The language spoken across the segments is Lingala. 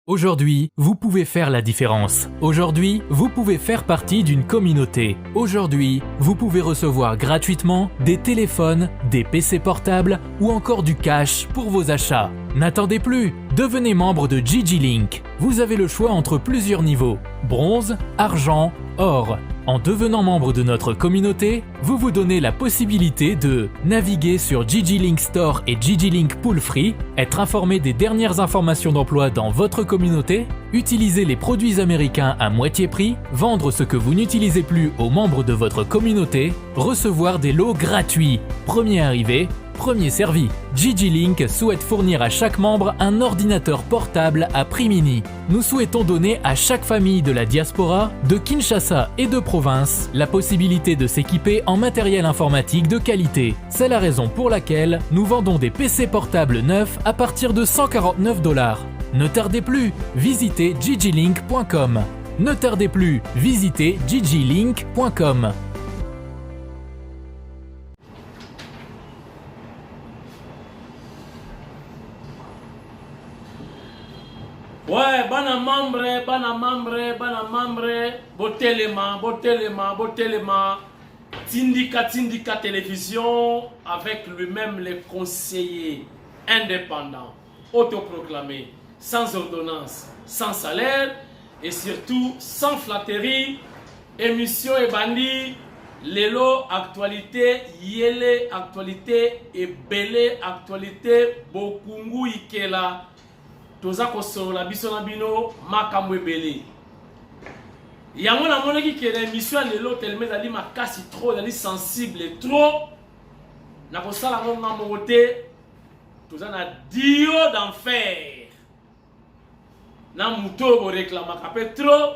Aujourd'hui, vous pouvez faire la différence. Aujourd'hui, vous pouvez faire partie d'une communauté. Aujourd'hui, vous pouvez recevoir gratuitement des téléphones, des PC portables ou encore du cash pour vos achats. N'attendez plus, devenez membre de GG Link. Vous avez le choix entre plusieurs niveaux, bronze, argent, or. En devenant membre de notre communauté, vous vous donnez la possibilité de naviguer sur GG Link Store et GG Link Pool Free, être informé des dernières informations d'emploi dans votre communauté, utiliser les produits américains à moitié prix, vendre ce que vous n'utilisez plus aux membres de votre communauté, recevoir des lots gratuits. Premier arrivé, premier servi. GG Link souhaite fournir à chaque membre un ordinateur portable à prix mini. Nous souhaitons donner à chaque famille de la diaspora, de Kinshasa et de province, la possibilité de s'équiper en matériel informatique de qualité. C'est la raison pour laquelle nous vendons des PC portables neufs à partir de 149 $. Ne tardez plus, visitez ggLink.com. Ne tardez plus, visitez ggLink.com. Ouais, bana membre, botelema, Tindika Télévision, avec lui-même les conseillers indépendants, autoproclamés, sans ordonnance, sans salaire et surtout sans flatterie. Émission et bandi, Lelo actualité, Yele actualité et Belé actualité, Bokungu Ikela. Toza kosolola biso na bino makambo ebele yango na monaki ke l'émission lelo tellement ezali makasi trop ezali sensible trop na kosala ngo na mongote toza na dio d'enfer na muto bo réclamaka pe trop.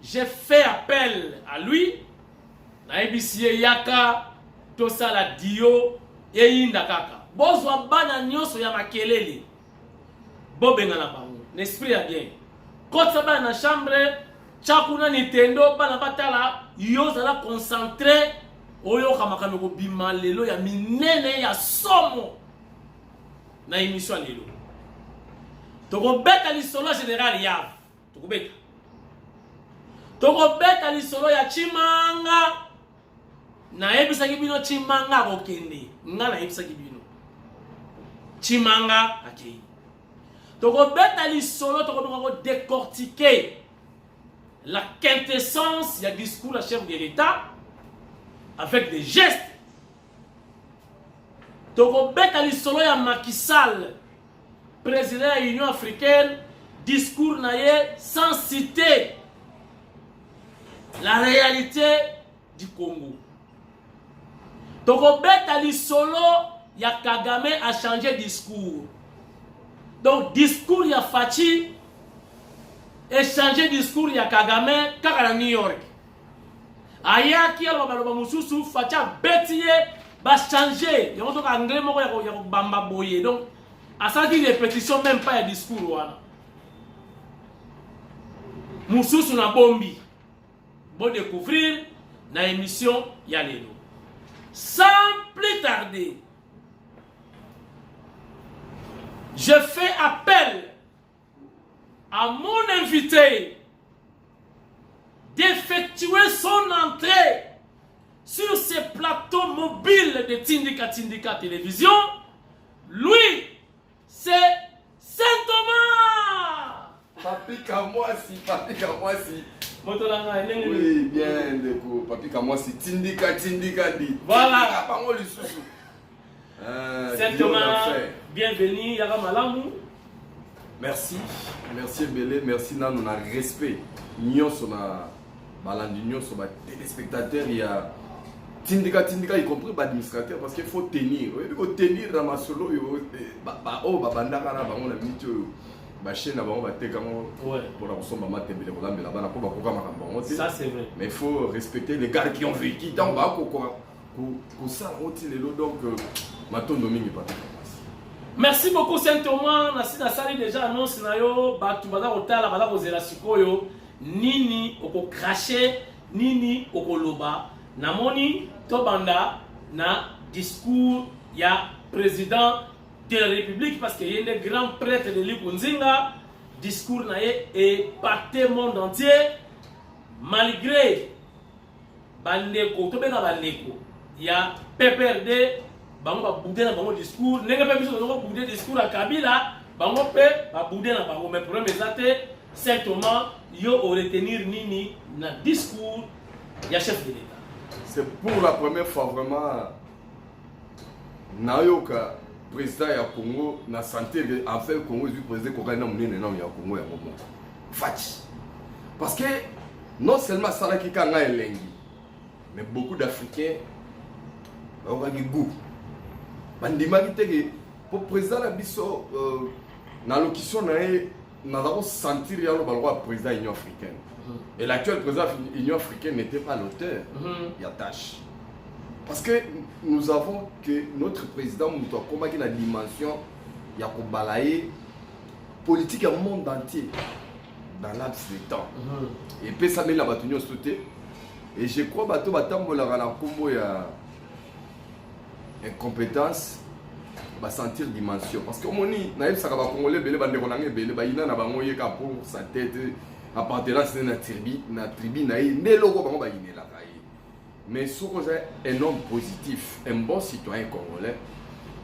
J'ai fait appel à lui na ebisie yaka tosala dio eyinda kaka bozwa bana nyonso ya makelele bobenga na bango l'esprit a bien quand ça va na chambre chakuna Nintendo bana batala yo zala concentré oyo kamaka ko bima lelo ya minene ya somo na émission lelo toko beta lisolo général ya toko beta lisolo ya Chimanga na ebisa kibino Chimanga ko kende nga na ebisa kibino Chimanga akei. Donc, on va décortiquer la quintessence du discours de la chef de l'État avec des gestes. Donc, on va Macky Sall, président de l'Union africaine, discours sans citer la réalité du Congo. Donc, on va Kagame a changé de discours. Donc, discours ya Fachi, échanger discours ya Kagame, kaka New York. Ayaki ya loba mususu, Fachi a bétié, va changer. Y'a un anglais moko ya bamba boye. Donc, à ça dit répétition, même pas ya discours wana. Mususu na bombi. Bon découvrir na émission ya lelo. Sans plus tarder, je fais appel à mon invité d'effectuer son entrée sur ces plateaux mobiles de Tindika Télévision. Lui, c'est Saint-Thomas. Papi Kamwasi. Oui, bien, Deko. Papi Kamwasi, Tindika dit. Voilà. Saint-Thomas, bienvenue, Yara Malamou. Merci Belé, merci Nan, on a respect. Nyon sur la balandinion sur les téléspectateurs, il y a Tindika, y compris l'administrateur, parce qu'il faut tenir. Il faut tenir dans ma solo, ça c'est vrai. Mais il faut respecter les gars qui ont vécu dans bas donc merci beaucoup Saint-Thomas. Na sali déjà annonce na yo batu baza kotala baza kozela sikoyo nini oko cracher nini oko loba namoni tobanda na discours ya président de la République parce qu'il y a des grands prêtres de l'Ikunzinga discours et parté monde entier malgré bandeko to bena bandeko ya PPRD bango ba bouder na bango discours ndenge pe biso bango bouder discours à Kabila bango pe ba bouder na bango mais problème ezate certainement yo au retenir nini na discours ya chef de l'État. C'est pour la première fois vraiment nayoka président ya Congo na santé en fait Congo du président ko kana munene na ya Congo ya moment fati parce que non seulement ça qui kanga elengi mais beaucoup d'Africains ont un goût bandima ki pour président la biso na locution na nous avons senti le président de l'Union africaine. Et l'actuel président de l'Union africaine n'était pas l'auteur. Il y a tâche. Parce que nous avons que notre président Moutoua combattu la dimension, il y a balayer politique au monde entier dans l'axe du temps. Et puis ça met la bataille sauté. Et je crois que bateau batambola la combo ya incompétence. Va sentir dimension parce que moni na yebisa ka ba congolais belé bande konanga belé ba ina na bango yeka pour sa tête appartenance na tribu na ne logo bango ba ine la kai mais sur un homme positif un bon citoyen congolais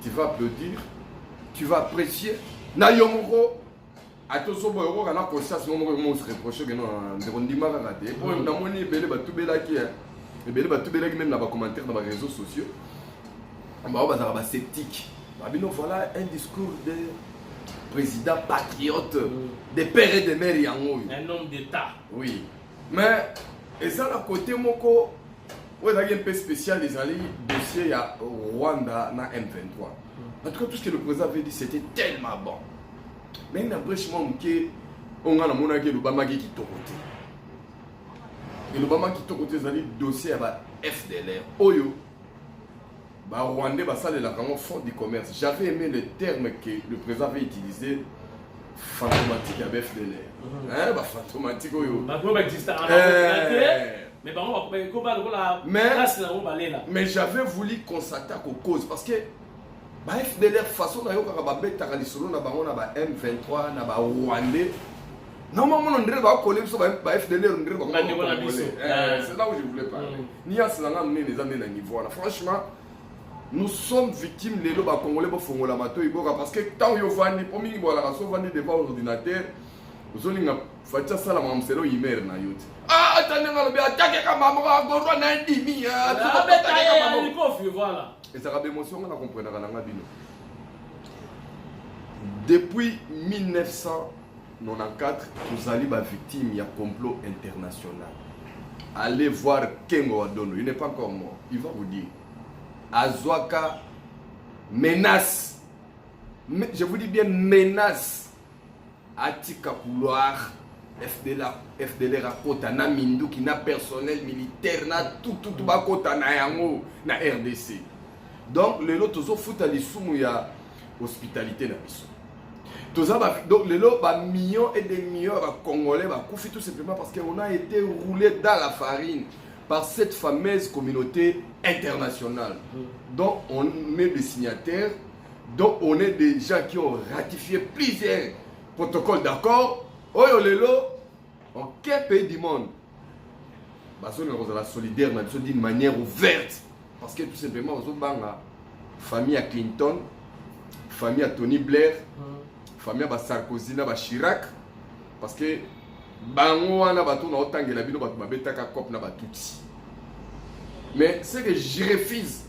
tu vas applaudir tu vas apprécier na yomoko atoso boyo kana conscience mo se reprocher que non de rondima ka raté pour na moni belé ba tubela ki belé ba tubela ki même na ba commentaire dans les réseaux sociaux ba za ba sceptique. Voilà un discours de président patriote, de père et de mère yango. Un homme d'État. Oui. Mais, et ça, à côté, moko, il y a un peu spécial, les alliés, dossier à Rwanda, na M23. En tout cas, tout ce que le président avait dit, c'était tellement bon. Mais il y a un brèchement qui on a le Lubama qui est côté. Et le Lubama qui est côté, les alliés, dossier à FDLR. Oyo. Bah, Rwandais, bah, ça, c'est un fonds du commerce. J'avais aimé le terme que le président avait utilisé, fantomatique avec FDLR. Hein, bah, fantomatique, mais j'avais voulu qu'on s'attaque aux causes parce que bah, FDLR, façon, on a M23, on a Rwandais. Normalement, on dirait que FDLR, c'est là où je voulais parler. Ni à cela, on les amener à niveau. Franchement, nous sommes victimes de l'eau congolais pour faire la mato parce que tant que vous vendez pour mille voilà vous vendez devant l'ordinateur vous allez faire ça la même c'est l'hiver na yout ah attendez on va attaquer comme maman goro na ndimi voilà et ça a émotion on a compris na bino depuis 1994 nous allons être victimes il y a complot international allez voir Kengo Adono il n'est pas encore mort il va vous dire Azwaka menace, je vous dis bien menace, Atika couloir, FDLR à Kota, na Mindu qui n'a personnel militaire, na tout bas Kota na yango, na RDC. Donc les lots tous fout à l'issue ya hospitalité na biso. Donc les lots ba millions et des millions ba congolais ba koufi tout simplement parce qu'on a été roulé dans la farine par cette fameuse communauté internationale. Donc on est des signataires, donc on est des gens qui ont ratifié plusieurs protocoles d'accord. Oyo lelo, en quel pays du monde on est solidaire d'une manière ouverte. Parce que tout simplement, on a famille à Clinton, famille à Tony Blair, famille à Sarkozy, à Chirac. Parce que mais c'est que je refuse.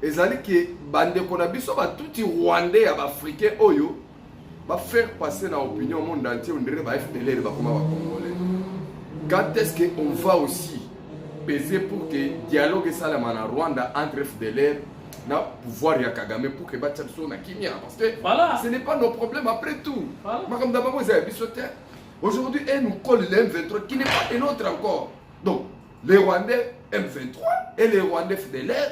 Et ça dit que bande konabiso ba tout Rwandais à Africain oyo va faire passer dans l'opinion au monde entier on dirait ba FDLR ba comme congolais. Quand est-ce qu'on va aussi peser pour que dialogue ça la mana Rwanda entre FDLR na pouvoir ya Kagame pour que ba tchabiso na kimia parce que voilà. Ce n'est pas nos problèmes après tout. Madame Dabamo ils bisoté. Aujourd'hui, elle nous colle le M23 qui n'est pas un autre encore. Donc, les Rwandais M23 et les Rwandais FDLR,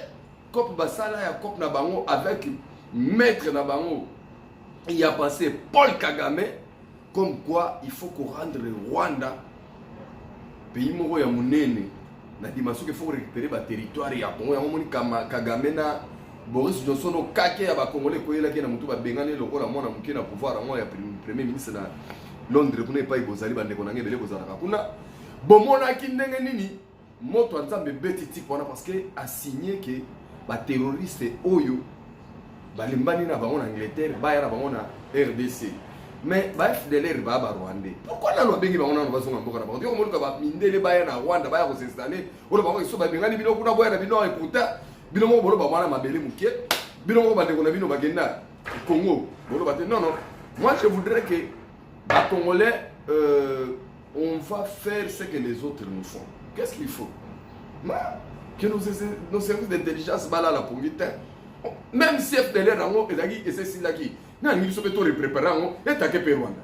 Kop Basala et Kop Nabango avec Maître Nabango, il a passé Paul Kagame, comme quoi il faut qu'on rende le Rwanda, pays moro ya munene, na dimension qu'il faut récupérer le territoire ya Congo, ya moni Kagame na Boris Johnson au kake ya ba Congolais ko yela ki na mutu ba bengane lokola mona muke na pouvoir moi ya premier ministre na Londres kuna epai bozali bandeko nange ebele bozalaka kuna bomonaki ndenge nini moto ya nzambe beti tiki wana parce que asigné ke baterroriste oyo balimbani na bango na Angleterre baya na bango na RDC mais ba FDLR ba Rwandais pourquoi nano babengi bango nano bazonga mboka na bango yo monuka ba mindele baya na Rwanda baya ko s'installer oyo bango iso ba bengani bino kuna boya na bino et pourtant bino mo bolo ba mwana mabele mukie bino mo bandeko na bino bagenda Congo bolo ba non non moi je voudrais que les Congolais on va faire ce que les autres nous font. Qu'est-ce qu'il faut? Que nos services d'intelligence balent la pongite. Même si FDLR et c'est là qui nous sommes tous les préparants et t'as que Rwanda.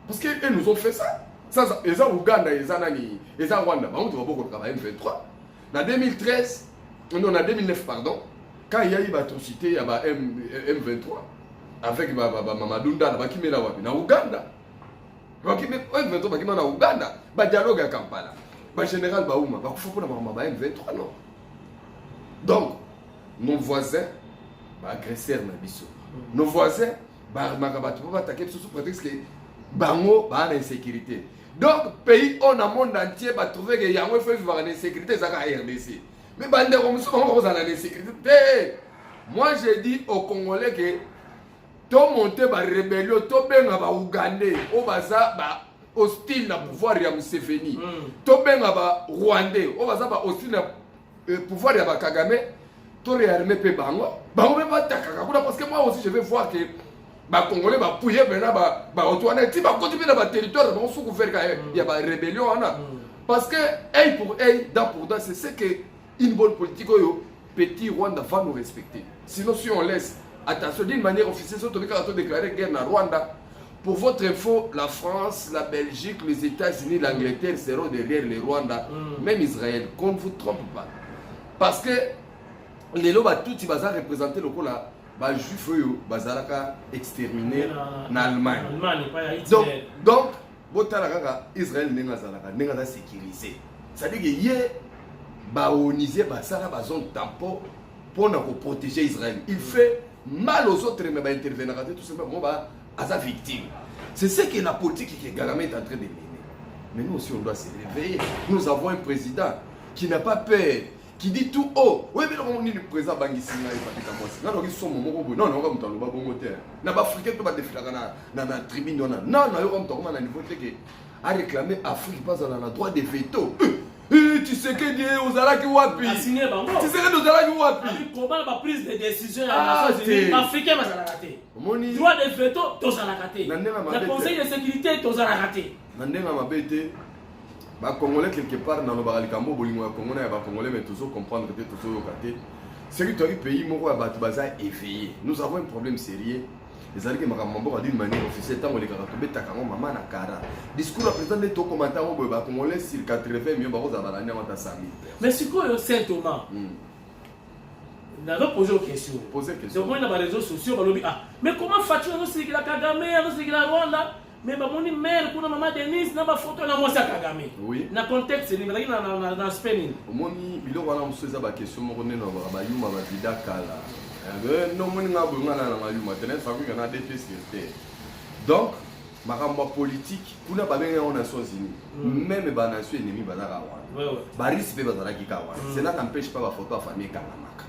Parce qu'ils nous ont fait ça. Ils ont Ouganda, ils ont Rwanda. On va beaucoup travailler M23. En 2013, non, en 2009, pardon, quand il y a eu l'atrocité, il y a M23 avec Mamadou Ndala, qui met la wapi, na Ouganda. M23 na Ouganda, ba dialogue à Kampala. Ba général Baouma, ba faut pas na M23 non. Donc nos voisins ba agresseurs na biso. Nos voisins ba makabatu ba attaquer sous prétexte que bango ba na insécurité. Donc pays on a monde entier ba trouver que yango fait vivre en insécurité ça ka RDC. Mais bande comme ça on va en insécurité. Moi j'ai dit aux Congolais que to monter ba rébellion to benga ba Ougandais o baza ba hostile na pouvoir ya Museveni to benga ba Rwandais o baza ba hostile na pouvoir ya ba Kagame to réarmer pe bango be ba takaka kuna parce que moi aussi je vais voir que ba Congolais ba pouiller bena ba Otouana ti ba continuer na ba territoire ba sous couvert ya ba rébellion ana parce que œil pour œil dent pour dent c'est ce que une bonne politique oyo petit Rwanda va nous respecter sinon si on laisse attention, d'une manière officielle, surtout quand on déclaré guerre à Rwanda. Pour votre info, la France, la Belgique, les États-Unis, l'Angleterre seront derrière les Rwandais, même Israël. Qu'on ne vous trompe pas. Parce que les lois, tout ils vont représenter le coup là, les juifs, ils vont exterminer en Allemagne. Donc, Israël n'est pas sécurisé. C'est-à-dire qu'il y a une zone tampon pour protéger Israël. Il fait mal aux autres, mais va intervenir tout simplement à sa victime. C'est ce que la politique que Kagame est en train de mener. Mais nous aussi, on doit se réveiller. Nous avons un président qui n'a pas peur, qui dit tout haut. Oui, mais on est le président Bangisina et Patrick Amosi. Non, ils sont mon mot. Non, non, on va bon moteur. N'a pas africain tout va défiler dans la tribune. Non, non, on va niveau à réclamer Afrique pas dans le droit de veto. Tu sais que Dieu aux Alaki Wapi. Tu sais que nous allons Wapi. Comment la prise de décision africaine va s'arrêter. Droit de veto, tous à la raté. Le Conseil de sécurité, tous à la raté. Nandema mabete. Ba Congolais quelque part dans le Baralicambo, Bolimo Congolais, ba Congolais mais toujours comprendre que toujours raté. C'est que le pays moko a battu baza éveillé. Nous avons un problème sérieux. Les alliés Makambo a dit de manière officielle tant les Karatobé Takango Maman Nakara. Discours à président de tout commentaire au Boba Congolais sur 80 millions de dollars à 100 000. Mais c'est quoi Saint Thomas? On a posé une question. Donc on a les réseaux sociaux, mais comment fais-tu à la Kagame, à la Rwanda? Mais mon mère, pour maman Denise, n'a pas photo na moi ça Kagame. Oui. Na contexte, c'est dans spelling. Moni, bilo wana msoza ba question mo kone na ba yuma ba vida kala. Non, mon nga bonga na ma yuma tene famille kana DPS que donc makambo politique kuna ba benga on Nations Unies. Même ba nation ennemi ba za Rwanda. Ba risque pe ba za ki Rwanda. Cela n'empêche pas la photo à famille Kanamaka.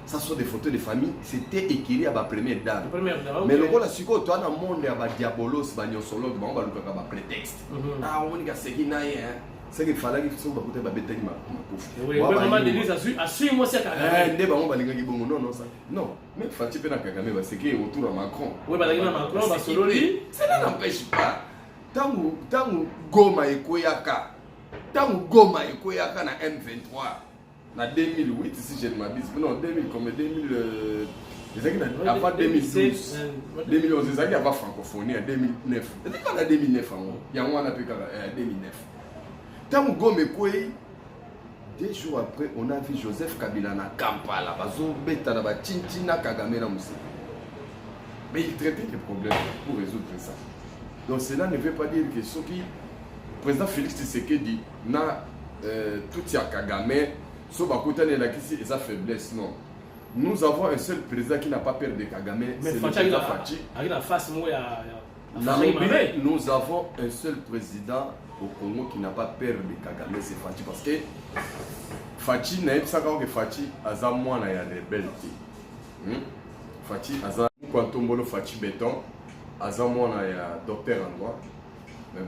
Ça sont des photos de famille, c'était écrit à la première dame. Mais le rôle, c'est que tu as un monde à diabolos, à nyosologue, à un prétexte. Ah, on est à c'est qu'il fallait que tu sois à bêter ma pauvre. Oui, maman Denise a su moi c'est Kagame. Non, non, ça. Non, mais Fatih Pena Kagame, c'est qu'il est autour de Macron. Oui, Macron, cela n'empêche pas. Tant que Goma et Koyaka, tant que Goma et Koyaka na M23. En 2008, si je ne m'abuse, non, 2000, comme 2000, avant 2012, 2011, c'est ça qui a pas francophonie en 2009. C'est quand en 2009, il y a un peu en 2009. Tant que Gome Koué, 2 jours après, on a vu Joseph Kabila na Kampala, Bazo Beta, Tintina Kagame na Moussé. Mais il traitait des problèmes pour résoudre ça. Donc cela ne veut pas dire que ce qui, le président Félix Tshisekedi, na tout y a Kagame. Et sa faiblesse, non. Nous avons un seul président qui n'a pas peur de Kagame, c'est le président Fachi. Nous avons un seul président au Congo qui n'a pas peur de Kagame, c'est Fachi. Parce que Fachi n'a pas que Fachi a moins de rebelle. Fachi a quand on Fachi béton, a moins de docteur en droit. Mais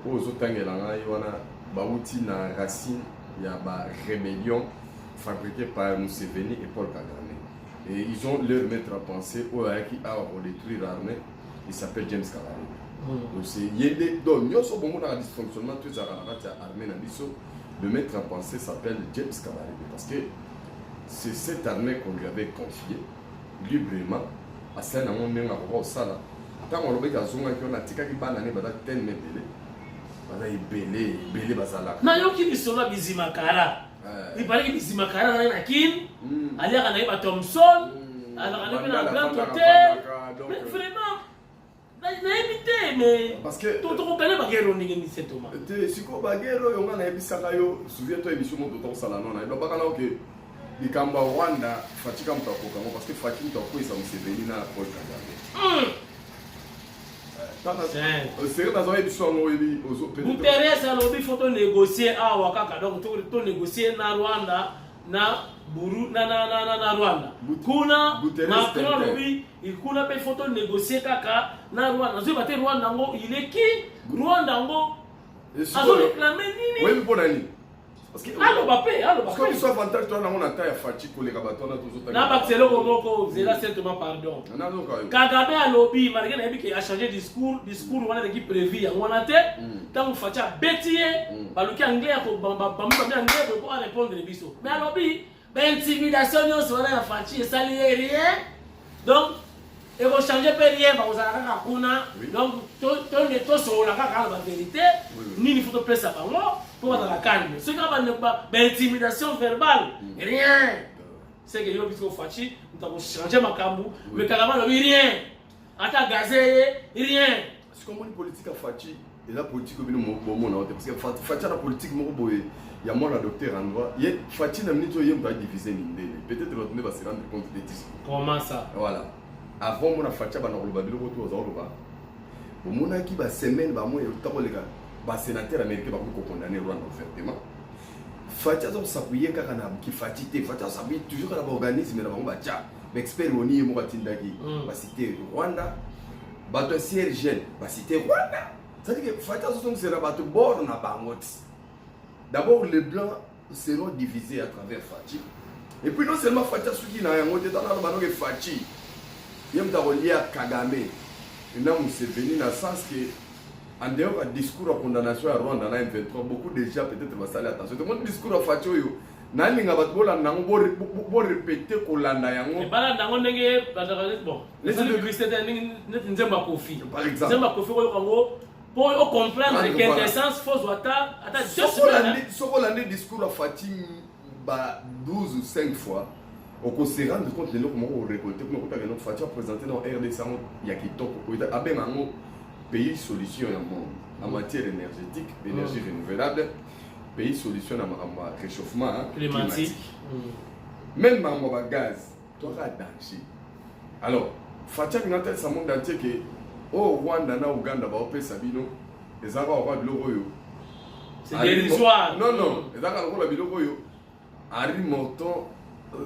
pour les autres, il y a une racine, il y a une rébellion fabriquée par Museveni et Paul Kagame. Et ils ont leur maître à penser qui a détruire l'armée. Il s'appelle James Kabarebe. Donc c'est donc nous sommes bon dans le dysfonctionnement tous les armées dans l'ISO. Le maître à penser s'appelle James Kabarebe parce que c'est cette armée qu'on lui avait confiée librement à celle où on est au sala. Quand on regarde zonga qui on a tika qui banane bada ten mebele. Bada ibele bazala. Na yo qui bisola bizimakara. Il paraît que bizimakara na kin. Ali kana iba Thompson. Alors on est dans le plan hôtel. Mais vraiment parce que tout le monde a guerre ni c'est Thomas. Si ko bagero yo ngana ebisaka yo souviens-toi émission mo to sala non na ba kana que likamba Rwanda fatika mtako kama parce que fatika mtako isa Museveni na Paul Kagame. C'est dans une émission où il aux autres. Vous Teresa lobby faut négocier à Wakaka donc to négocier na Rwanda na Buru na Rwanda. Kuna Macron lobby il kuna pe photo négocier kaka na Rwanda. Zo baté Rwanda ngo il est qui Rwanda ngo azo réclamer nini? Oui pour nani? Parce que allo Mbappé. Parce que soit avantage toi na mona taille Fachi ko le kabato na tous autres. Na Baxelo moko zela certainement pardon. Kagame a lobby malgré na bi a changé discours wana qui prévu ya wana te tant Fachi a bétier baluki anglais ko bamba anglais pour répondre biso. Mais a lobby ben intimidation yo so na Fachi ça rien. Donc et vous changez pas rien ba ozala kuna donc to so la kaka la vérité ni il faut te placer ça bango pour dans la calme. Ce qu'on va ne pas intimidation verbale rien. C'est que yo biso Fachi nous avons changé makambu mais carrément rien. Ata gazé rien. C'est comme une politique à Fachi et la politique au bino bon parce que Fachi la politique mo boye il y a moi la docteur en droit il Fachi na minute yem ba diviser ni peut-être on va se rendre compte de ça. Comment ça? Voilà. Avant mon Fachi ba na loba biloko to za au mon qui ba semaine ba mo to les gars ba sénateur américain ba ko condamner Rwanda ouvertement. Fachi a s'appuyer kaka na ki Fachi te Fachi a s'appuyer toujours na organisme na ba tcha expert oni mo katindaki ba citer Rwanda ba to CRGL ba citer Rwanda. Ça dit que Fachi a c'est la ba to bord na bangot. D'abord les blancs seront divisés à travers Fachi. Et puis non seulement Fachi a qui na yango te dans na ba no ke Fachi il y a un Kagame, il y a Museveni dans le sens que, en dehors du discours de condamnation à Rwanda, en M23, beaucoup de gens peut-être vont saluer attention. Tout le monde discours à Fachi, il y a un répéter Kolanda Yango. Bon, les gens de Christophe, nous sommes à Kofi. Par exemple, nous sommes à Kofi, pour comprendre les quintessence, il faut attendre. Si discours à Fachi 12 ou 5 fois, on se rend compte de comment on récolte, comment on a Fachi présenté dans RDC, il y a qui tombe un pays solution en matière énergétique, énergie renouvelable, pays solution en réchauffement climatique. Même en gaz, tu auras danger. Alors, Fachi a une tête monde entier que au Rwanda, na Ouganda, au pays Sabino, les Arabes ont le logo. C'est dérisoire. Non, les Arabes ont le logo. Harry Morton.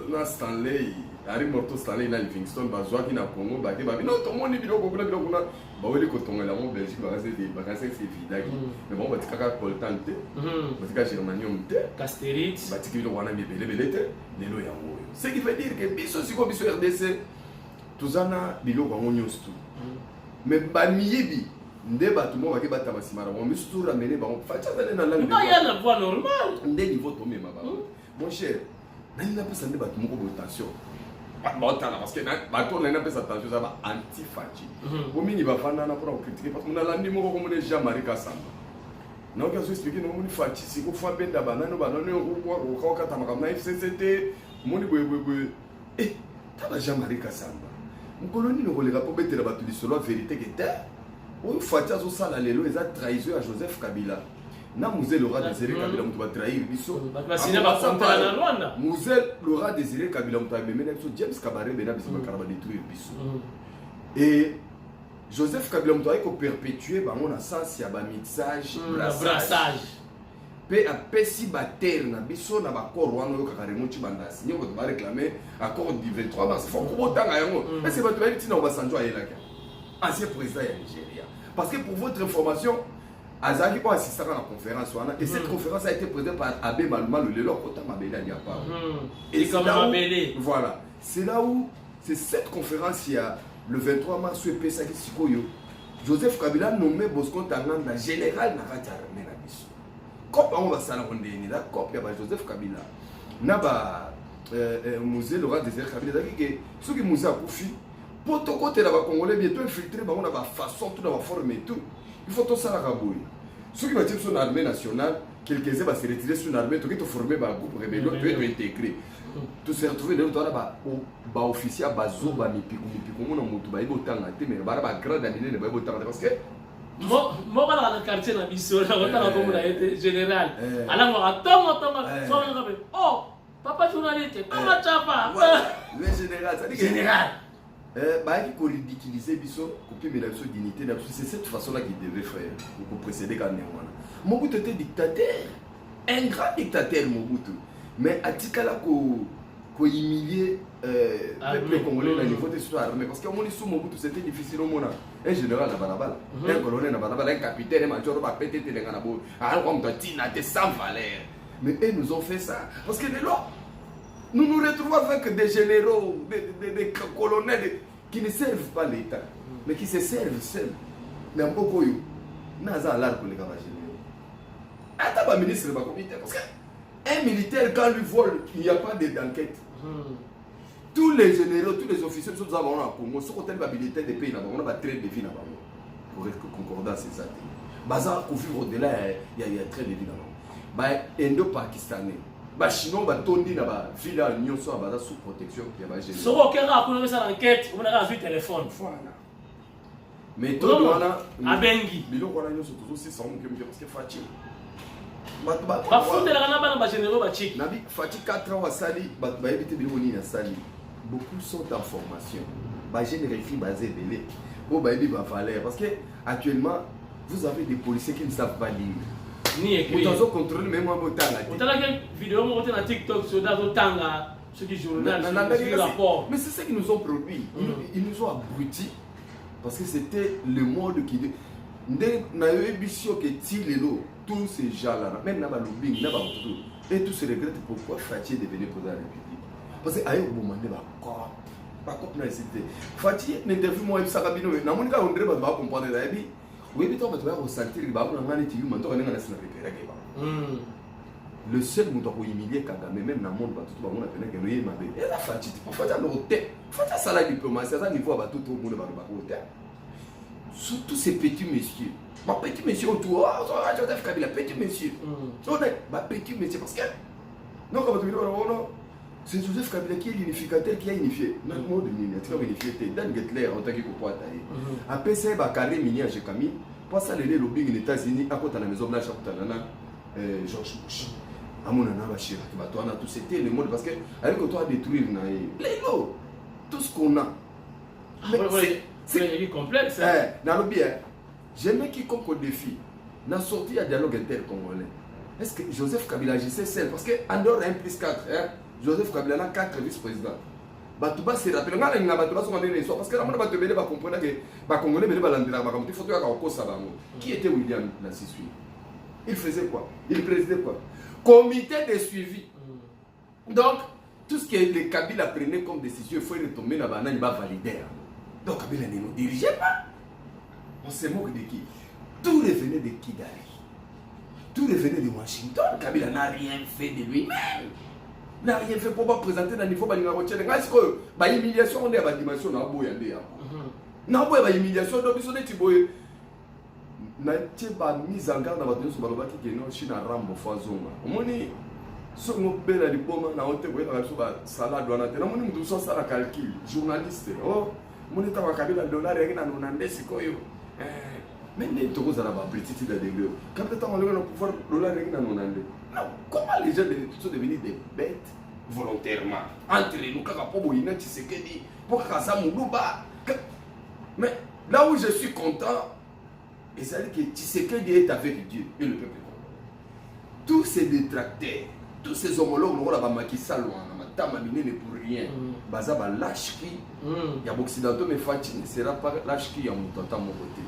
Na Stanley, Harry Morton Stanley na Livingston bazwa ki na Congo ba ke ba non to moni biloko kuna ba weli ko tongela mo Belgique ba c'est vidaki mais bon ba tikaka coltan te ba tikaka germanium te casterite ba tikaka wana belebele te lelo yango ce qui veut dire que biso siko biso RDC tuzana biloko ngo nyonso mais ba miyebi nde bato mo ba ke bata masimara mo biso to ramener ba Fachi zale na langue pas y a la voix normale nde niveau to mema ba mon cher nani na pesa nde bato moko boye tension baotala parce que bato nani na pesa tension eza ba anti Fachi po mingi bafandana mpona kocritique parce que nalandi moko komona Jean-Marie Kasamba naoki azoexplike nomoni Fachi siko fwa benda banani banani okakata makambo na FCC te omoni boyeboyeboye tala Jean-Marie Kasamba mokolo nini okoleka mpo betela bato lisolo ya vérité ke te oyo Fachi azosala lelo eza trahison ya Joseph Kabila na Mouzel aura désiré Kabila mutu va trahir biso Mouzel aura désiré Kabila mutu va mener James Kabarebe na biso va détruire biso et Joseph Kabila moto ayeko perpétuer bango na sens ya ba mixage brassage pe apesi ba terre na biso na ba corps wana yo kaka remote banda signé ko ba réclamer accord du 23 mars faut ko botanga yango est-ce que ba to tina ba sanjo ayelaka ancien président ya Nigeria parce que pour votre information Azaki ko assisté à la conférence wana et cette conférence a été présidée par Abbé Maluma le lelo kota mabela nya pa et comme mabele voilà c'est là où c'est cette conférence il y a le 23 mars où pesa ki sikoyo Joseph Kabila nommé Bosco Ntaganda général na kati armée na biso copie on va sala ondeni la copie ba Joseph Kabila na ba musée Laurent Désiré Kabila dakike soki musée akufi poto côté là ba congolais bientôt infiltré ba on a ba façon tout dans ba forme et tout il faut tout ça la raboui ceux qui battent sur l'armée nationale quelques-uns va se retirer sur l'armée tout qui te former ba groupe rébellion tu es intégré tout se retrouver dans toi là ba officier bazo ba mipiku mon moto ba ibo tanga te mais ba grade anine ba ibo tanga parce que moi dans le quartier na biso là on t'a comme la général ala mo atonga so nga be oh papa journaliste comment ça va le général ça dit général bah qui ko ridiculiser biso couper mais la dignité c'est cette façon là qu'il devait faire pour précéder quand même Mobutu était dictateur un grand dictateur Mobutu mais atikala ko humilier peuple congolais au niveau de son armée parce que mon sous Mobutu c'était difficile au monde un général na balabala un colonel na balabala un capitaine un major ba pété les ngana bo alors on doit tina de sans valeur mais eux nous ont fait ça parce que les lois nous nous retrouvons avec des généraux des colonels qui ne servent pas l'État mais qui se servent seuls mais en beaucoup yo naza l'arc les gars généraux attends ba ministre ba comité parce que un militaire, quand lui vole, il n'y a pas d'enquête. Tous les généraux, tous les officiers, nous sommes en Congo, ce qu'on a militaire des pays là-bas, on a un train de vie là-bas. Pour être concordant, c'est ça. Bazar, pour vivre au-delà, il y a un train de vie là-bas. Indo-Pakistanais. Chinois, Tondi, là-bas, ville à l'Union, sous protection. Ce qu'on a pour faire l'enquête, on a vu le téléphone. Voilà. Mais tout le monde a Bengi. Mais le roi, il y a surtout 600 parce que Fatih. Nabi Fatih 4 ans à Sali, beaucoup sont en formation. J'ai basé belé. Parce que actuellement, vous avez des policiers qui ne savent pas lire. Ni écrire. Vous contrôlez même en temps. Vous avez une vidéo sur TikTok sur Tanga, sur du journal, sur rapport. Mais c'est ça qu'ils nous ont produit. Ils nous ont abrutis parce que c'était le monde qui. Tous ces gens-là, même dans le lobbying, et tous se regrettent pourquoi Fatih est devenu président de la République. Parce que ailleurs, vous demandez, Fatih, l'interview, moi, ça va bien. On va comprendre. Oui, mais on va ressentir le seul monde qui humilier Kagame, même dans le monde, tout le monde a fait un peu. Et la Fatih, Fatih a noté. Fatih a ça la diplomatie, ça niveau à tout le monde va le surtout ces petits messieurs. Ma petit monsieur autour, Joseph Kabila, petit monsieur. Ma petit monsieur, parce que. Non, comme tu dis, non, c'est Joseph Kabila qui est l'unificateur qui a unifié. Notre monde miniature unifié, Dan Getler, en tant que pouvoir tailler. Après ça, il va carré mini à Jekami. Pour ça, les lobbying aux États-Unis, à côté de la maison blanche, à côté de George Bush. À mon âme, tout c'était le monde parce que, avec toi, détruire, les lots, tout ce qu'on a. C'est complexe. Dans le bien. J'aimais quiconque au défi. N'a sorti à dialogue inter-congolais. Est-ce que Joseph Kabila agissait seul? Parce qu'en dehors de 1+4, Joseph Kabila a 4 vice-présidents. Batouba se rappelle. Parce que la monde va comprendre que les Congolais qui était William Nassisui? Il faisait quoi? Il présidait quoi? Comité de suivi. Donc, tout ce que les Kabila prenaient comme décision, il faut retomber dans la il va valider. Donc Kabila ne nous dirigeait pas. On se moque de qui? Tout revenait de Kigali. Tout revenait de Washington. Kabila n'a rien fait de lui-même. N'a rien fait pour pas présenter dans le niveau de l'humiliation. On est à la dimension de la humiliation. Donc, ils sont des tiboyés. N'a pas mise en garde dans la dimension de la Chine Chine à Rambo Fazonga. On dit, ce qu'on peut faire, on a été voir la salade. On a été voir la calcul. Journaliste. Oh. Mon état va caber dans le dollar et dans le nandé, c'est quoi? Mais les taureaux à la petite de degré. Quand on a pouvoir dollar et dans le nandé. Non, comment les gens sont devenus des bêtes volontairement? Entre nous, quand on a dit, pour que ça moulouba. Mais Là où je suis content, et c'est que Tshisekedi est avec Dieu et le peuple. Tous ces détracteurs, tous ces homologues, on a Macky Sall, on a Minene pour rien. Baza ba lâche qui, il y a occidentaux mais Fatih ne sera pas lâche qui, il y a mon temps mon côté.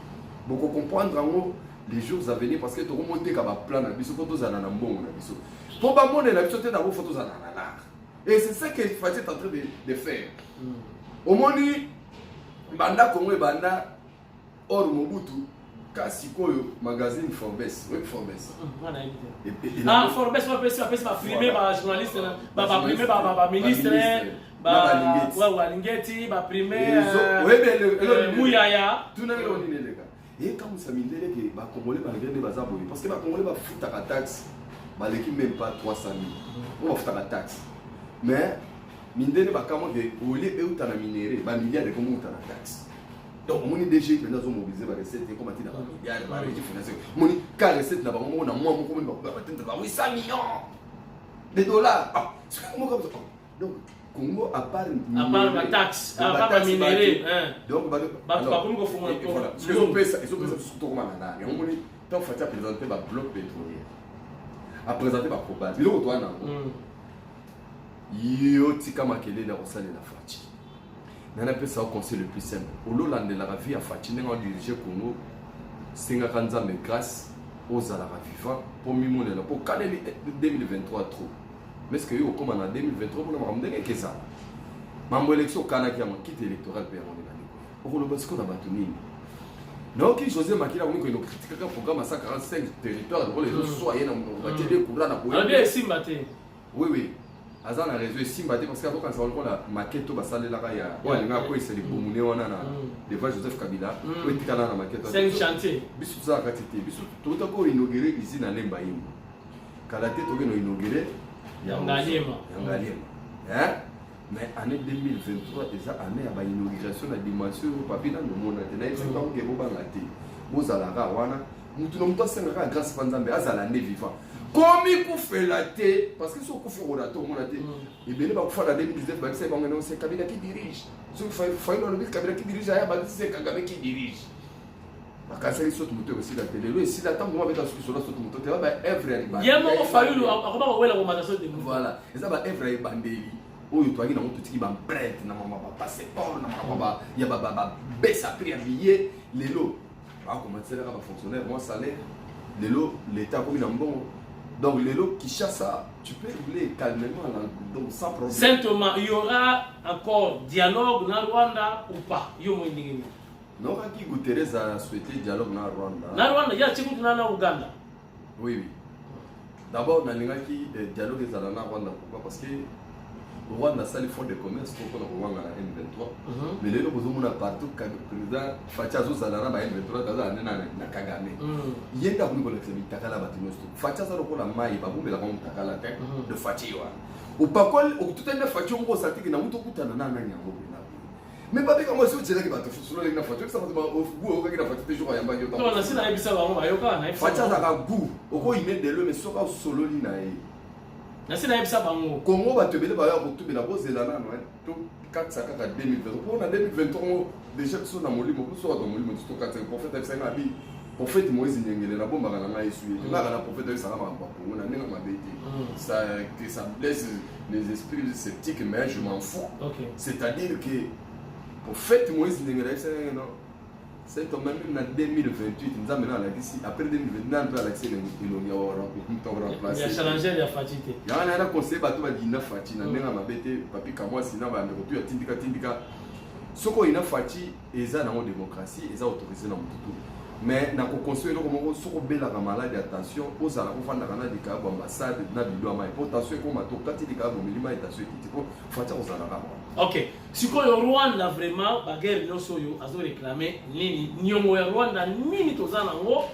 Beaucoup comprendre en haut les jours à venir parce que tu remontes comme un plan na biso photos à nana bon na biso. Pour pas mon la biso na photos à nana. Et c'est ça que Fatih est en train de faire. Au moni banda Congo et banda or Mobutu. Kasi koyo magazine Forbes, oui Forbes. Ah Forbes va primer ba journaliste, ba primer ba ministre, ba Walingeti, ba primer Mouyaya. Tout n'a rien dit les gars. Et quand vous savez que ba Congolais ba gagner baza boy parce que ba Congolais ba foutre la taxe, ba l'équipe même pas 300 000. On va foutre la taxe. Mais mindele ba comment de olé e utana minéré, ba milliard de comment utana taxe. Donc, on est déjà mobilisé par les recettes, comme on dit dans les milliards, par les financiers. On dit qu'à recette, on a moins, on 800 millions de dollars. Ah, c'est comment comme ça. Donc, Congo, à part la taxe, à part la minérée. Donc, voilà. Ce qu'ils ont fait, ça, ils ont fait ça surtout comme un an. Et on dit, tant que tu as présenté le bloc pétrolier, à présenter ma probable. Il est au toit, non? Yo, tika makele, la rosale la fatigue. On appelle ça au conseil le plus simple. Au Hollande, la vie a fatigué, on a dirigé Congo, 50 ans de grâce aux Alara vivants pour Mimone, pour caler 2023 trop. Mais ce que yo comme en 2023, on a ramené que ça. Mambo élection Kanaki a quitté l'électoral pour on a ce qu'on a battu. Donc, José Makila, on a critiqué un programme à 145 territoires, les autres soyez dans le bâtiment de Koura. Oui, oui. Azan a réseau Simbate parce qu'avant quand on la maquette au Bassal la Raya, on a quoi c'est les Boumouné on a devant Joseph Kabila, où est la maquette. C'est un chantier. Bisous ça quantité, bisous tout à coup inauguré ici dans l'Embaïm. Kalate to geno inauguré Yangalema. Hein? Mais année 2023 déjà année à l'inauguration de la dimension au papier dans le monde maintenant c'est pas que vous bangate. Vous allez là wana, mutu no mutasa ngaka grâce panzambe azala né vivant. Comme il fait la tête, parce que si on fait la tête, et bien il va faire la 2019, c'est Kabila qui dirige. Si il faut le Kabila qui dirige, c'est Kagame qui dirige. Quand ça saute moteur aussi la télé, et si la table avec la sur la saute moteur, tu vas Evre. Il y a un moment fallu la augmentation de mouvement. Voilà, et ça va Evre Bandeli. Oh, tu as dit non, tu vas prête, non, passeport, non, il y a baisse à prix à billet, les lots. Comment ça va fonctionner, moi salaire, les lots, l'État comme il a un bon. Donc les lots qui chassent ça, tu peux rouler calmement donc sans problème. Simplement, il y aura encore dialogue dans Rwanda ou pas? Non, qui Guterres a souhaité dialogue dans Rwanda. Dans Rwanda, il y a un dans Ouganda. Oui, oui. D'abord, dans le dialogue dans Rwanda, pourquoi? Parce que Rwanda a le fonds de commerce pour qu'on a M23. Mais les lots, vous avez partout, le président Fachazo Zalana M23, na Kagame. Il y a un peu de Takala Batino. Fachazo Rokola Maï, Babou, mais la bombe Takala de Fachiwa. Au Pakol, au tout un Fachion, on s'attend que Namuto Kutanana. Mais pas comme moi, si tu es là qui va te faire sur la voiture, ça va te faire au bout, au jours à Yamba. Non, c'est la Ebisa, Fachazo a goût, au moins il met de l'eau, mais sur un solo linaï. Nasi na yebisa bango Congo va te bela ba ko tubela bo zelana no to 4 ka 2023 pour na 2023 déjà so na molimo ko so na molimo to 4 prophète ça na bi prophète Moïse Nyengele na bomba na ngai suye to na prophète ça na ba ko na ninga mabeti ça que ça blesse les esprits sceptiques mais je m'en fous. C'est-à-dire que prophète Moïse Nyengele ça non c'est quand même en 2028 nous avons ici après 2029 on peut l'accès il y a challengé la fatigue il y a un conseil bateau va dire fatigue na nenga mabete papi kamwa sina ba ndeko tu tindika soko ina fatigue eza na démocratie eza autorisé na mututu mais na ko construire comme soko bela ka malade attention aux ala ko fanda kana dika ba ambassade na bido ama attention ko mato kati dika ba milima attention ki tipo fatigue aux ala ka. Ok, si quoi le Rwanda vraiment baguette non soyo azo réclamer nini nyongo ya Rwanda nini tozana ngo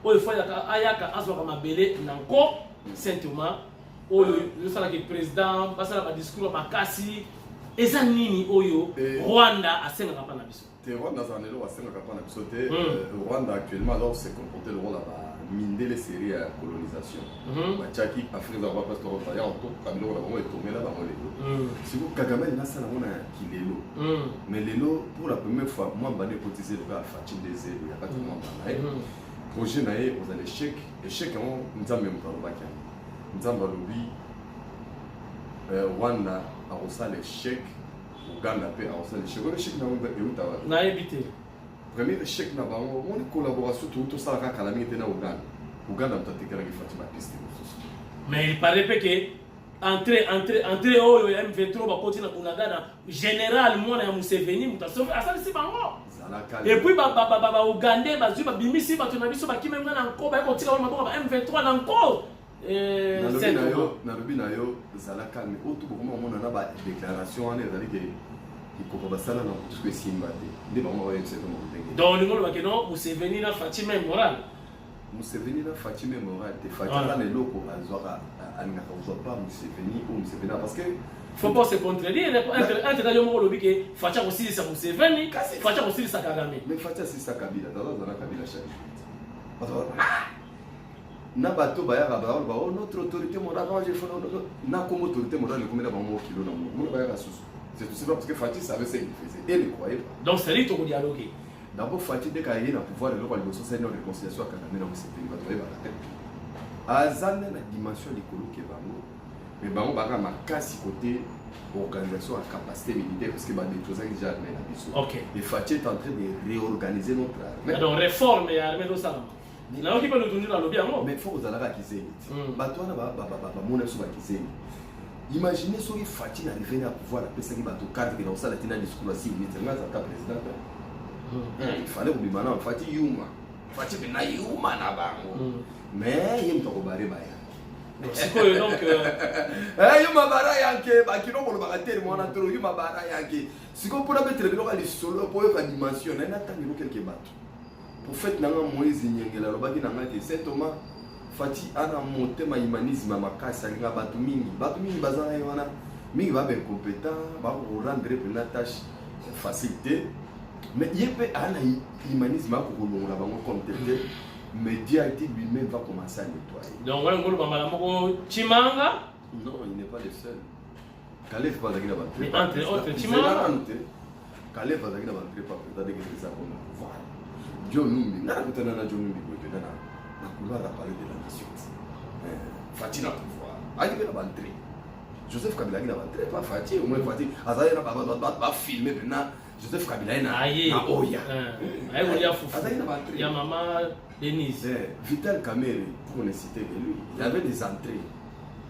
oyo fanya ka ayaka azo ka mabele nanko simplement oyo le sala que président basala ba discours makasi eza nini oyo Rwanda asenga pa na biso. Te Rwanda zanelo asenga pa na biso te Rwanda actuellement alors c'est comporter le rôle là mindele série ya colonisation batiaki Afrique za parce que on ya encore kabilo na bango etomé là bango lelo siko Kagame na sana mona kilelo mais lelo pour la première fois moi mbane cotiser le gars Fatim des ailes ya pas tout monde là projet naé aux échecs échec on nzambe mkalobaki nzambe lobi Rwanda a reçu l'échec Uganda pe a reçu l'échec le chèque na on utawa na éviter premier échec na bango on collaboration tout ça la calamité na Uganda mtatekera ki Fatima piste mais il paraît que entrer oyo ya M23 ba continue na Uganda général mwana ya Museveni mutasauve asali si bango et puis ba Ugandais ba zuba bimisi ba tunabiso ba kimemna na nko ba kotika wa maboko ba M23 na nko na lobi na yo zala calme otu bokoma mona na ba déclaration ane ezali ke ikoko basala na tout ce que simba te nde bango ba yetse mo ndenge donc le monde ba que non Museveni na Fatima moral Museveni na Fatima moral te Fatima na loko azwaka alingaka uzwa pas Museveni ou Museveni parce que faut pas se contredire entre d'ailleurs mo lobi ke Fatima aussi sa Museveni Fatima aussi sa Kagame mais Fatima c'est sa Kabila dans la Kabila chaque jour na bato bayaka ba notre autorité morale je fais na comme autorité morale comme na bango kilo na mo bayaka susu c'est tout simplement parce que Fatima savait ce qu'il faisait et ne croyait pas donc c'est lui to dialoguer d'abord Fatima dès qu'il y a pouvoir de l'eau c'est une réconciliation à Kagame na Museveni bato bayaka tête azane na dimension likolo ke bango mais bango baka makasi côté organisation à capacité militaire parce que ba détruire déjà armée na biso et Fatima est en train de réorganiser notre armée donc réforme et armée do ça là qui peut nous donner dans le bien mais faut aux alaka kizengi bato wana ba mona so ba kizengi imaginez so ki Fatima arrivé à pouvoir la pesa ki bato carte que dans ça la tina discours la civil c'est ngasa ka président il fallait oublier maintenant Fatima yuma na bango mais yem to ko bare ba ya sikoyo donc yuma bara yanke ba kino bolo ba tere mona tro yuma bara yanke siko pour mettre biloko ali solo pour ka dimension na tangi quelque bato prophète nanga Moïse nyengela lobaki nanga ke Saint Thomas Fati ana motema humanisme makasi alinga batu mingi bazana wana mingi ba ben compétent ba ko rendre pe na tâche facilité mais yepé ana humanisme ko kolongola bango comme tel média été lui-même va commencer à nettoyer donc voilà ngolo bambala moko Chimanga non il n'est pas le seul Calef pas dakina ba mais entre autres Chimanga Calef pas dakina ba pas peut-être que ça comme voilà John Numbi, n'a pas tenu à John Numbi pour te donner la couleur à parler de la nation. Fatima pouvoir. Aïe, il a entré. Joseph Kabila il a entré, pas Fatima, au moins Fatima. Azaï n'a pas filmé maintenant. Joseph Kabila il a Oya. Aïe, il y a Foufou. Azaï n'a pas entré. Il y a Maman Denise. Vital Kamere, pour ne citer que lui, il y avait des entrées.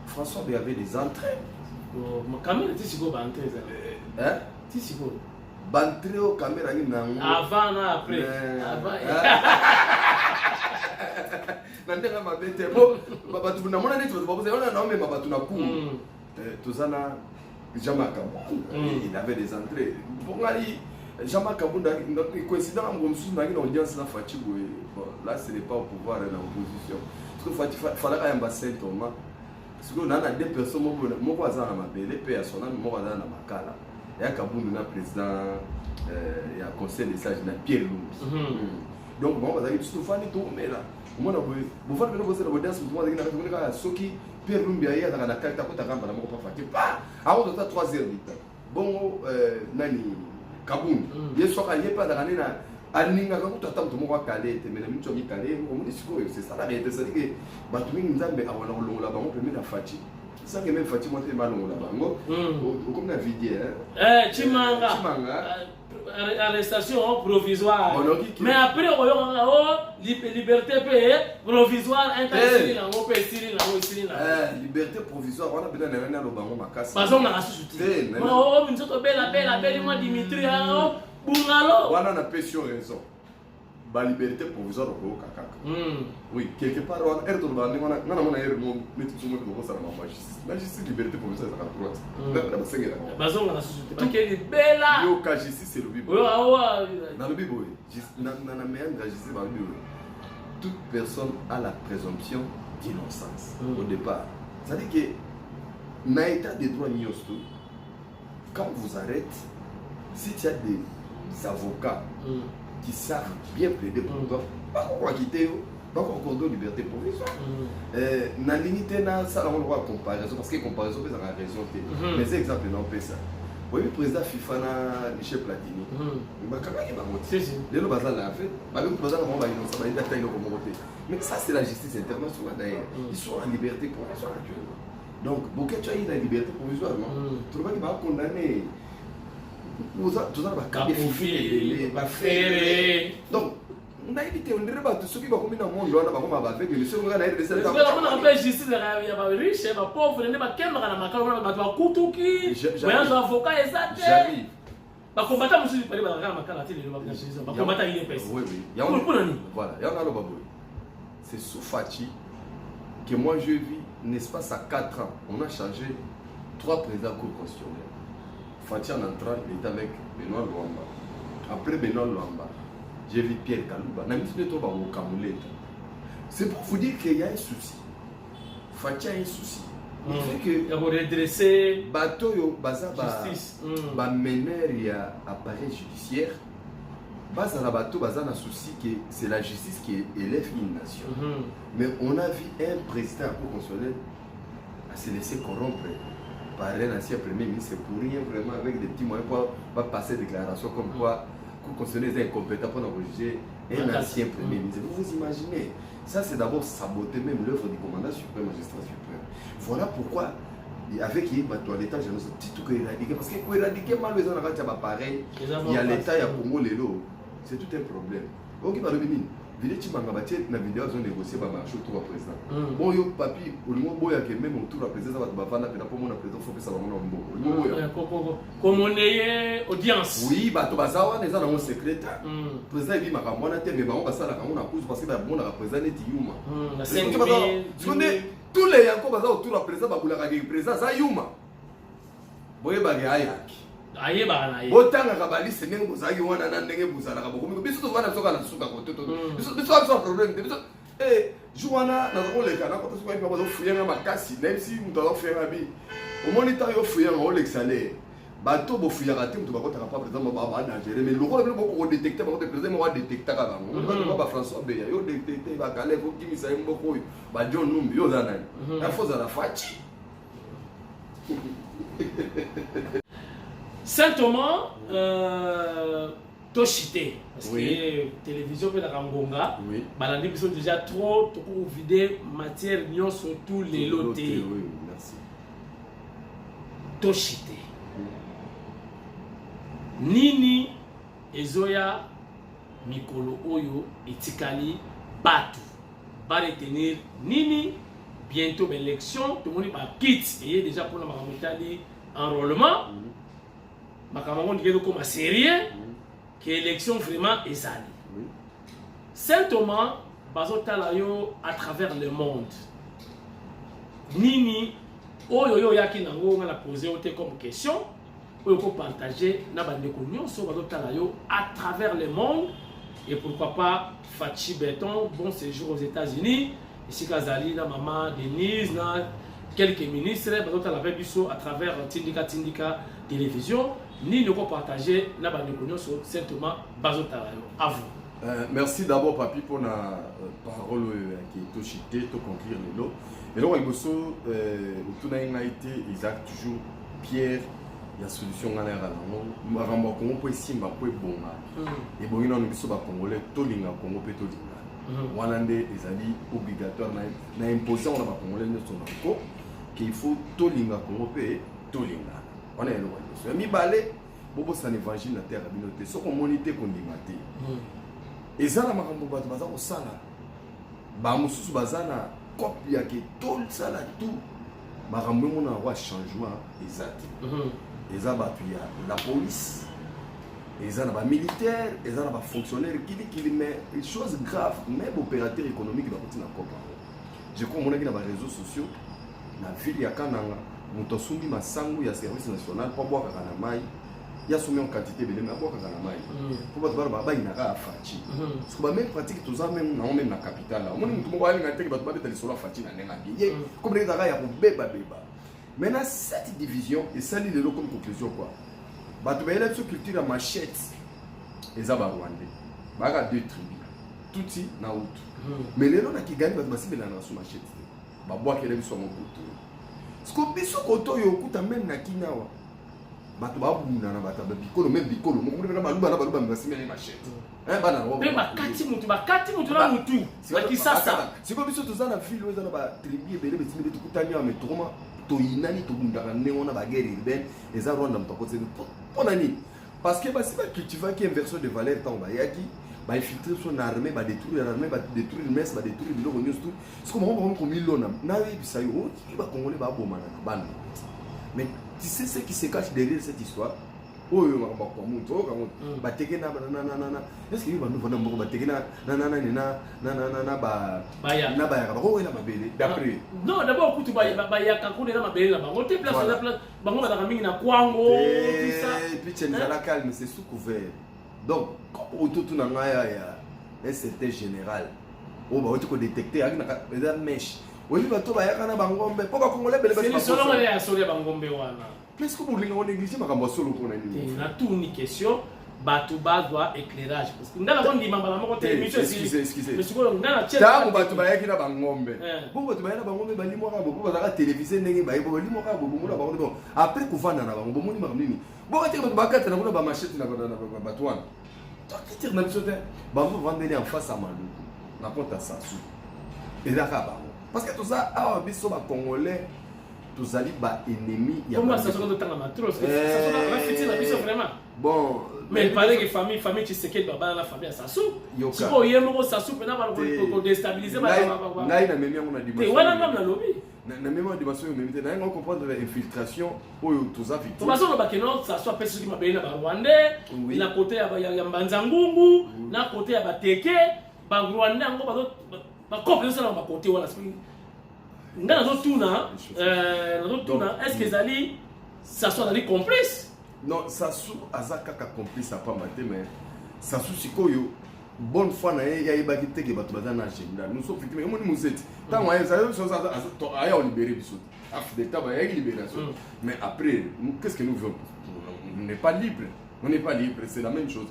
François, il y avait des entrées. Kamere, tu sais quoi, entrée ça? Hein? Tu sais quoi? Bantré au caméra avant et après nandela mabete bo babatu na mona neto baboza ona na me babatu na ku tozana Jama Kabunda il avait des entrées bongali Jama Kabunda coïncident ngomsu na ngina audience na Fatima là ce n'est pas au pouvoir et l'opposition parce que Fatima fallait quand même Saint Thomas parce que on a deux personnes moko azana mabele pe ya sona moko azana na makala ya Kabunda na président ya conseil des sages na Pierre Lumbi donc bon bazaki tout fani to mela mona bo fa belo bosela bodanse tout monde na ka soki Pierre Lumbi ya na na carte ko ta kamba na moko pa fati pa a on ta 3 heures vite bon nani Kabunda yeso ka yepa da na aninga ka kuta tamto moko kale te mena mito mi kale ko muni siko c'est ça la réalité c'est que batu mingi nzambe awala kolongola bango pe na fati ça que même Fatima te malongola bango comme na vidéo Chimanga arrestation provisoire mais après liberté provisoire interdit na ngo pe siri na ngo siri na liberté provisoire on a besoin de na bango makasi parce on a assujetti oh minzoto bela moi Dimitri bungalo wana na pression raison ba liberté provisoire ko kaka oui quelque part on erdo ba ni wana na mona erdo metu sumo ko sara ma justice liberté provisoire ça ka droit na ba sengela bazonga na société bakeli bela yo ka justice c'est le bible na le bible na meandre justice ba bible toute personne a la présomption d'innocence au départ ça dit que na état de droit nyosto quand on vous arrête si tu as des avocats qui savent bien plaider pour toi, pas qu'on va quitter, bakoaccorde liberté provisoire na limite na sala ngo kwa comparaison parce que comparaison pesa la raison te mais c'est exemple non pesa oui président FIFA na Michel Platini bakanga ki bangote lelo bazala en fait ba même bazala mo ba innocent ba data ino comme côté mais ça c'est la justice internationale d'ailleurs ils sont en liberté provisoire actuellement donc beaucoup tu as eu la liberté provisoire non tu vas pas condamner tout ça va capofier va faire donc on a évité on dirait pas tout ce qui va comme dans monde là ba comme ba avec le seul gars là il c'est ça on appelle justice ya ba riche ba pauvre ne ba kemba na makala ba ba kutuki ba avocat exact j'arrive ba combattant monsieur pas ba makala télé ba justice ba combattant il est pèse oui voilà il y en a le baboy c'est sous Fachi que moi je vis n'est-ce pas à 4 ans on a changé 3 présidents constitutionnels Fachi en entrant il était avec Benoît Luamba après Benoît Luamba j'ai vu Pierre Kalouba. C'est pour vous dire qu'il y a un souci. Fatia a un souci. Il fait que. Il faut redresser. Bateau, justice. Mener, il y a appareil judiciaire. Basa la bateau, basa un souci que c'est la justice qui élève une nation. Mais on a vu un président constitutionnel à se laisser corrompre par un ancien premier ministre pour rien vraiment avec des petits moyens pour passer des déclarations comme quoi. Constitutionnel est incompétent pour juger un ancien premier ministre. Vous vous imaginez, ça c'est d'abord saboter même l'œuvre du commandant suprême, magistrat suprême. Voilà pourquoi, avec l'État, je ne sais pas tout éradiquer. Parce que pour éradiquer mal les gens, pareil, il y a l'État, il y a Congo, c'est tout un problème. Ok, par le mine. Vidéo qui m'a battu na vidéo ont négocié par marché autour du président. Bon yo papi au niveau boya que même autour du président va bavana pena pour mon président faut que ça va mon mbo. Comme on est audience. Oui, ba to bazawa neza na mon secrétaire. Président il makambo na te mais ba on basala kango na cause parce que ba mon président net yuma. La 5000 tous les yanko baza autour du président ba boulaka ke président za yuma. Boye ba ga ayaki. Aye ba na ye botanga ka bali senenge bozaki wana na ndenge bozala ka bokomi biso to wana soka na suka ko toto biso so problème biso joana na ko le kana ko to ko ba zo fuyenga makasi même si muto zo fuyenga bi au moniteur yo fuyenga o l'exaler bato bo fuyaka te muto ba ko taka pas président ba na gérer mais le ko ko détecter ba ko président ba détecter ka ba mo ba François Beya yo détecter ba kale ko kimisa mboko ba John Numbi yo zana na foza la fachi. Saint-Thomas, Toshité, parce que télévision peut la Rangonga, balandi qui sont déjà trop pour vider matière nion surtout les lotés. Oui, merci. Toshité. Nini Ezoya Mikolo Oyo etikali Batu va retenir Nini bientôt l'élection tout le monde va quitter et déjà pour la maramutali enrôlement. Makamon dit comme sérieux que l'élection vraiment est salée. Saint-Thomas bazotalayo à travers le monde. Nini oyo yaki nango on a posé comme question pour partager na bande nyonso bazotalayo à travers le monde et pourquoi pas Fachi Béton bon séjour aux États-Unis ici Kazali na maman Denise na quelques ministres bazotala biso à travers Tindika télévision. Ni ne pas partager la bande sur Saint-Thomas Bazotarayo. À vous. Merci d'abord, Papi, pour la parole qui est touchée, pour conclure les lots. Et là, il y a été Isaac, toujours Pierre, il y a solution à l'air à la maman. On peut essayer de faire bon. Et bon, il y a un Congolais, Tolinga, Congo, Tolinga. Wanande, ils ont obligatoire, na imposé, on a pas Congolais, qu'il faut Tolinga, Congo, Tolinga. On est loin. Mi balé, bobo c'est un évangile na terre communauté. Ce qu'on monite qu'on dimate. Et ça la makambo bato baza ko sala. Ba mususu bazana copie ke tout ça là tout. Makambo mona wa changement exact. Et ça bato ya la police. Et ça na ba militaire, et ça na ba fonctionnaire qui met une chose grave même opérateur économique ba kotina kopa. Je crois mon na ba réseaux sociaux na ville ya Kananga. Muto sumi masangu ya service national pour boire kana mai ya sumi en quantité belé mais boire kana mai pour ba ba ina ka fachi parce que ba même pratique tous ça même na capitale là on mutu mo bali ngate ba ba tele sur fachi na nenga bien comme les gars ya ko beba maintenant cette division et ça li le comme conclusion quoi ba to ba sur culture à machette et ça ba rwandais ba ga deux tribus tuti na utu mais lelo na Kigali bato basibela na sous machette babwakele biso mo koto siko biso koto yo okuta même na kinawa bato babuna na bato babikolo même bikolo mo kuna baluba na baluba basimela machette bana robo bakati mutu na mutu bakisasa siko biso tozana ville eza na ba tribu ebele betimele tukutanya metroma toyinani tobundaka ndenge wana bagere urbaine eza Rwanda mutakote pona nini parce que basi bacultiva qui inversion de valeur tant bayaki infiltrer son armée détruire l'armée détruire le mess détruire biloko nyonso tout c'est comme on comme ilona na yebisa yo ki ba congolais ba bomana na bana mais tu sais ce qui se cache derrière cette histoire oyo makamba kwa muntu oyo kango bateke na est-ce que yo bandu vona mboko bateke na ba ko wela mabele d'après non d'abord kutu ba ya kakune na mabele na bango te place na place bango ba mingi na kwango tout ça et puis tchenza calme c'est sous couvert donc comme autour na ngaya ya un certain général o ba otiko détecter avec na mèche oli bato ba ya kana bangombe po ba congolais bele c'est solo ya solo ya bangombe wana est-ce que vous voulez négliger makambo solo pour na nini na tout une question bato bazwa éclairage parce que ndala kondi mambala moko télévision excusez mais siko ndala tchela ta bato ba ya kina bangombe po bato ba ya na bangombe bali mo ka bo ba za télévision ndenge ba bo bali mo ka bo mo na ba bon après kuvanda na bango moni makambo nini bo ka te bato ba kata na kuna ba machette na bato wana toi qui tire na biso te bango vandeli en face à Maluku na compte à Sassou et là ka bango parce que tout ça a biso ba congolais tozali ba ennemi ya comment ça se rend tant à trop ça va fêter la biso vraiment bon mais il paraît que famille tu sais que baba la famille Sassou si ko yemo Sassou pena ba ko déstabiliser ba ngai na memi ngona dimanche wana ngam na lobby na memi ngona dimanche memi te na ngoko comprendre l'infiltration oyo toza victime parce que ba keno Sassou a pesi ki mabele na ba Rwandais na côté ya Mbanzangungu na côté ya Bateke ba Rwandais ngo ba couple ça na ba côté wana nga nazotuna est-ce que zali Sassou azali complice non Sassou aza kaka complice à pas maté mais Sassou sikoyo bonne fois na ya yebaki teke bato baza na agenda nous sommes victimes moni museti tant aya ça aya libérer biso af d'état ba ya libération mais après qu'est-ce que nous voulons on n'est pas libre c'est la même chose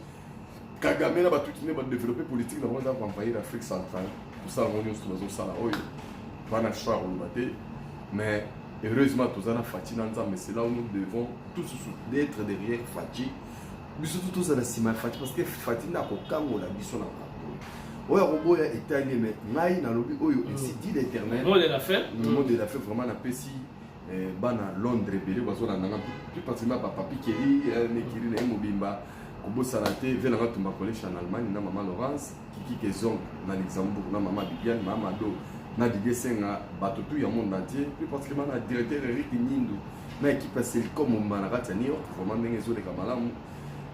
Kagame na bato qui ne ba développer politique na Rwanda pour envahir l'Afrique centrale tout ça on est sur ça là oyo pas choix mais heureusement tous en Fati mais c'est là où nous devons tous être derrière Fati mais surtout tous en Sima Fati parce que Fati n'a qu'aucun mot la mission na oyo robo ya italien mais ngai na lobi oyo ici dit l'éternel le mot de la fête vraiment na pesi bana Londres belé bazo na ngam plus particulièrement papa Pikeri nekiri na mobimba kobo salate vela nga tumba collège en Allemagne na maman Laurence kiki kezong na Luxembourg na maman Bibiane maman Do na digesenga bato tout ya monde entier plus particulièrement na directeur Eric Nindu na équipe Selcom Manakati New York vraiment ndenge zo de kamalamu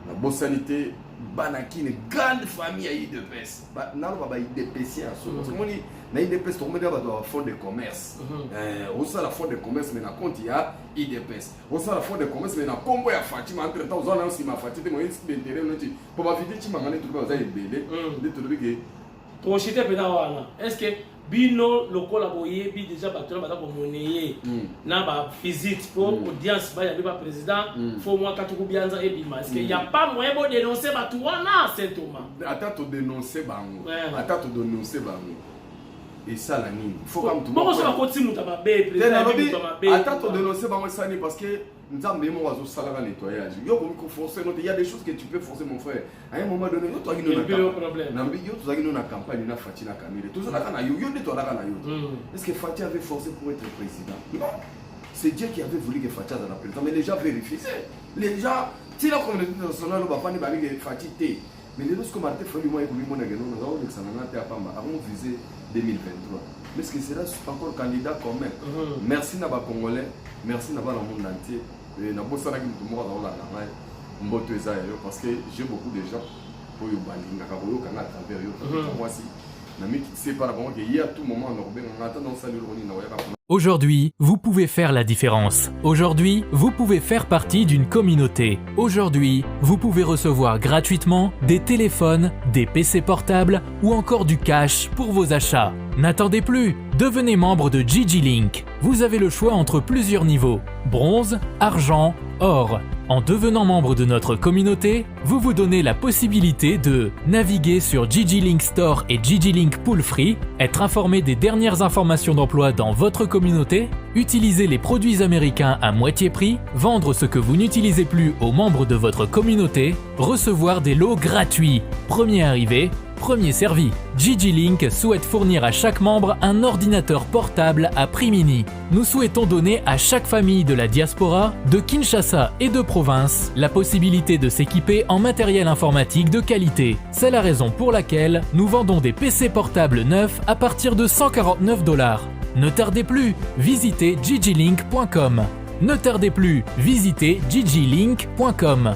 na bonne sanité banaki une grande famille à IDPS na ba IDPS ya so parce que moni na IDPS to mona ba fond de commerce au ça la fond de commerce mais na compte ya IDPS au ça la fond de commerce mais na combo ya Fatima entre temps on a aussi ma Fatima mo d'intérêt non ti pour ba vite ti mangane tout ba za ebele de tout le que pour chiter pena wana est-ce que bino lokola boye bi déjà batona bata ko moneye na ba visite pour audience ba ya ba président faut moi katuku bianza et bima est-ce qu'il y a pas moyen de dénoncer batouana Saint Thomas attends to dénoncer bango et ça la nini faut comme tout bon ça continue muta ba be président attends to dénoncer bango ça ni parce que nzambe mo wazo sala ka nettoyage yo ko forcer il y a des choses que tu peux forcer mon frère à un moment donné yo to agino na problème na yo to agino na campagne na Fati na Camille tout ça na yo de to na yo est-ce que Fati avait forcé pour être président non c'est Dieu qui avait voulu que Fati soit président mais les gens vérifient les gens si la communauté nationale va pas ni ba que Fati té mais les autres Martin Fayulu moi ko mona geno na o ça na ta pamba avant viser 2023 mais est-ce que sera encore candidat quand même merci na ba congolais merci na ba le monde entier na bossa na ki mo ka la na mboto eza yo parce que j'ai beaucoup de gens oyo balinga ka boyo kana travers yo moi si na mi qui sait pas la banque il y a tout moment en orbe on attend dans salut roni na ya. Aujourd'hui, vous pouvez faire la différence. Aujourd'hui, vous pouvez faire partie d'une communauté. Aujourd'hui, vous pouvez recevoir gratuitement des téléphones, des PC portables ou encore du cash pour vos achats. N'attendez plus, devenez membre de GG Link. Vous avez le choix entre plusieurs niveaux, bronze, argent, or. En devenant membre de notre communauté, vous vous donnez la possibilité de naviguer sur GG-Link Store et GG-Link Pool Free, être informé des dernières informations d'emploi dans votre communauté, utiliser les produits américains à moitié prix, vendre ce que vous n'utilisez plus aux membres de votre communauté, recevoir des lots gratuits. Premier arrivé, premier servi. GG-Link souhaite fournir à chaque membre un ordinateur portable à prix mini. Nous souhaitons donner à chaque famille de la diaspora, de Kinshasa et de province, la possibilité de s'équiper en matériel informatique de qualité. C'est la raison pour laquelle nous vendons des PC portables neufs à partir de 149 $. Ne tardez plus, visitez gglink.com. Ne tardez plus, visitez gglink.com.